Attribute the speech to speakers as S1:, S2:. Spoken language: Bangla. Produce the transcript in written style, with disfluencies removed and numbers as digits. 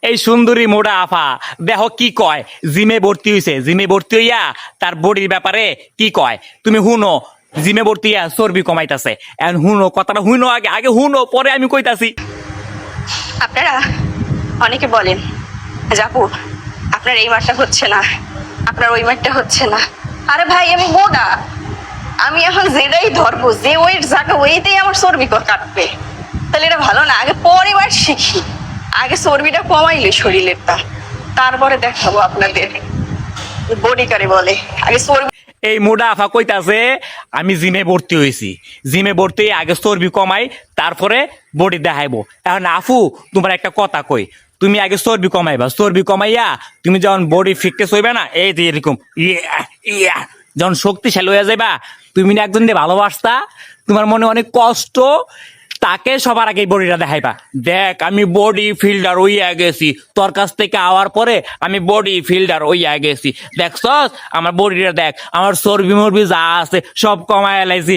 S1: এই সুন্দরী মোড়া আফা দেখো কি কয়, জিমে ভর্তি হইছে, জিমে ভর্তি হইয়া তার বডির ব্যাপারে কি কয় তুমি হুনো। জিমে ভর্তি হইয়া চর্বি কমাইতাছে। এখন হুনো কথাটা, হুনো আগে, আগে হুনো পরে আমি কইতাছি।
S2: আপনারা অনেকে বলেন জাপু আপনার এই মাঠটা হচ্ছে না, আপনার ওই মাঠটা হচ্ছে না। আরে ভাই আমি মোটা, আমি এখন যেটাই ধরবো, যে ওয়েট জায়গা ওইতেই আমার চর্বি কাটবে। তাহলে এটা ভালো না? আগে পরিবার শিখি, আগে চর্বিটা কমাইলে শরীরেরটা, তারপরে দেখাবো আপনাদের বডি কারে বলে। আগে চর্বি।
S1: এই মোড়া আফা কইতাছে আমি জিমে ভর্তি হয়েছি, জিমে ভর্তি হয়ে আগে চর্বি কমাই তারপরে বডি দেখাইবো। এখন আফু তোমার একটা কথা কই, তুমি আগে চর্বি কমাইবা, চর্বি কমাইয়া তুমি যখন বডি ফিটনেস হইবে না, এই যে এরকম ইয়া ইয়া, যখন শক্তিশালী হয়ে যাইবা, তুমি না একজন দিয়ে ভালোবাসতা, তোমার মনে অনেক কষ্ট, তাকে সবার আগে বডিটা দেখাইবা। দেখ আমি বডি ফিল্ডার হইয়া গেছি, তোর কাছ থেকে আওয়ার পরে আমি বডি ফিল্ডার হইয়া গেছি, দেখছস আমার বডিটা দেখ, আমার চর্বি মর্বি যা আছে সব কমায় লাইছি।